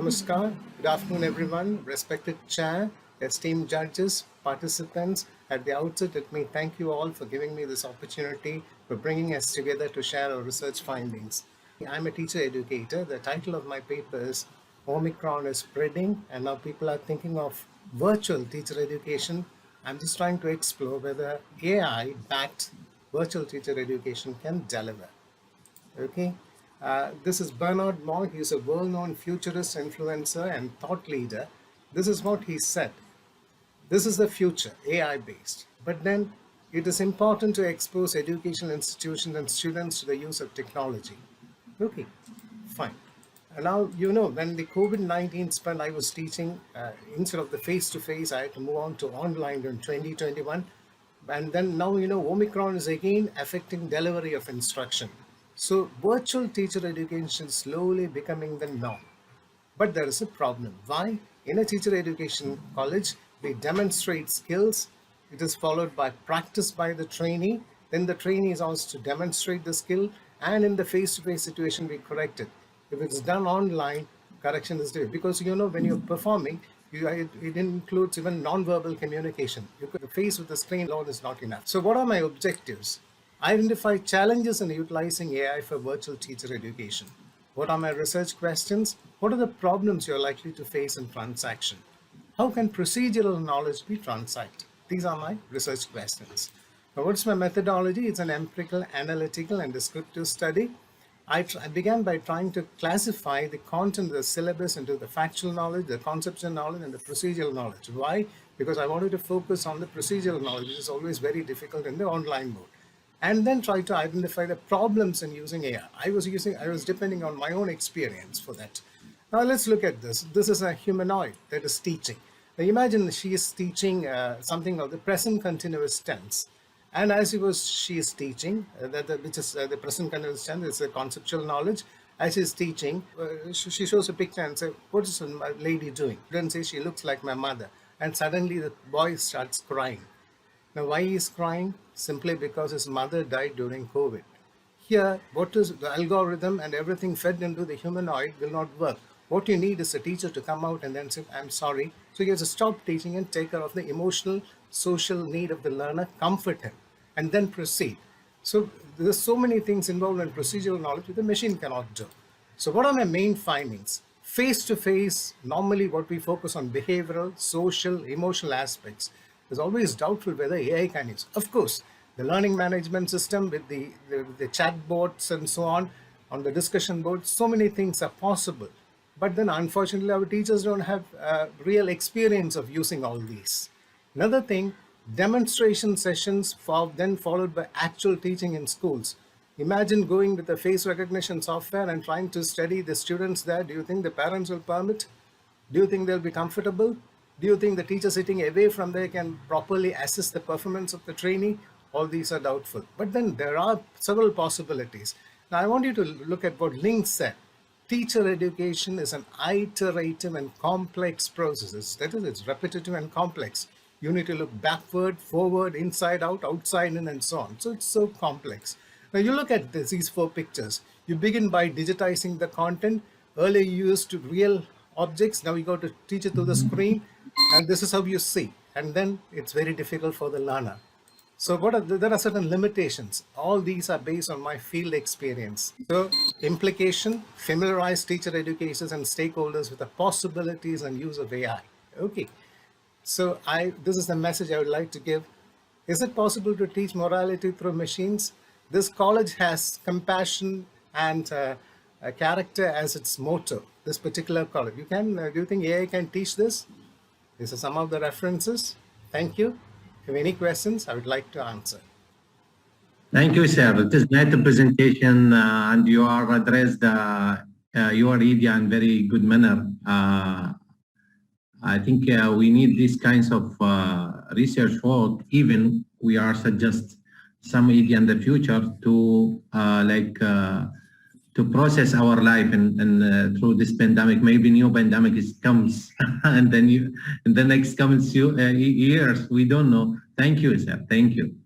Namaskar. Good afternoon, everyone. Respected Chair, esteemed judges, participants. At the outset, let me thank you all for giving me this opportunity for bringing us together to share our research findings. I'm a teacher educator. The title of my paper is Omicron is Spreading, and now people are thinking of virtual teacher education. I'm just trying to explore whether AI-backed virtual teacher education can deliver. Okay. This is Bernard Moore. He's a well-known futurist, influencer, and thought leader. This is what he said. This is the future, AI-based. But then it is important to expose educational institutions and students to the use of technology. Okay, fine. And now, when the COVID-19 spread, I was teaching, instead of the face-to-face, I had to move on to online in 2021. And then now, Omicron is again affecting delivery of instruction. So virtual teacher education is slowly becoming the norm. But there is a problem. Why? In a teacher education college, we demonstrate skills. It is followed by practice by the trainee. Then the trainee is asked to demonstrate the skill. And in the face-to-face situation, we correct it. If it's done online, correction is due. Because, when you're performing, it includes even non-verbal communication. You could face with the screen alone is not enough. So what are my objectives? Identify challenges in utilizing AI for virtual teacher education. What are my research questions? What are the problems you're likely to face in transaction? How can procedural knowledge be transacted? These are my research questions. Now, what's my methodology? It's an empirical, analytical, and descriptive study. I began by trying to classify the content of the syllabus into the factual knowledge, the conceptual knowledge, and the procedural knowledge. Why? Because I wanted to focus on the procedural knowledge, which is always very difficult in the online mode. And then try to identify the problems in using AI. I was depending on my own experience for that. Now let's look at this. This is a humanoid that is teaching. Now imagine she is teaching something of the present continuous tense. And as she is teaching, which is the present continuous tense, is a conceptual knowledge. As she is teaching, she shows a picture and says, what is my lady doing? Then say she looks like my mother. And suddenly the boy starts crying. Now, why he is crying? Simply because his mother died during COVID. Here, what is the algorithm and everything fed into the humanoid will not work. What you need is a teacher to come out and then say, I'm sorry. So you have to stop teaching and take care of the emotional, social need of the learner, comfort him, and then proceed. So there's so many things involved in procedural knowledge that the machine cannot do. So what are my main findings? Face-to-face, normally what we focus on behavioral, social, emotional aspects. It's always doubtful whether AI can use. Of course, the learning management system with the chatbots and so on the discussion board, so many things are possible. But then unfortunately, our teachers don't have real experience of using all these. Another thing, demonstration sessions then followed by actual teaching in schools. Imagine going with a face recognition software and trying to study the students there. Do you think the parents will permit? Do you think they'll be comfortable? Do you think the teacher sitting away from there can properly assess the performance of the trainee? All these are doubtful. But then there are several possibilities. Now I want you to look at what Link said. Teacher education is an iterative and complex process. That is, it's repetitive and complex. You need to look backward, forward, inside out, outside in, and so on. So it's so complex. Now you look at these four pictures. You begin by digitizing the content. Earlier you used real objects. Now you got to teach it to the screen. And this is how you see. And then it's very difficult for the learner. So there are certain limitations. All these are based on my field experience. So implication, familiarize teacher educators and stakeholders with the possibilities and use of AI. Okay. So this is the message I would like to give. Is it possible to teach morality through machines? This college has compassion and character as its motto, this particular college. Do you think AI can teach this? These are some of the references. Thank you. If you have any questions, I would like to answer. Thank you, sir. It is nice presentation, and you are addressed your idea in very good manner. I think we need these kinds of research work. Even we are suggest some idea in the future to to process our life and through this pandemic. Maybe new pandemic comes and then in the next coming years, we don't know. Thank you, sir. Thank you.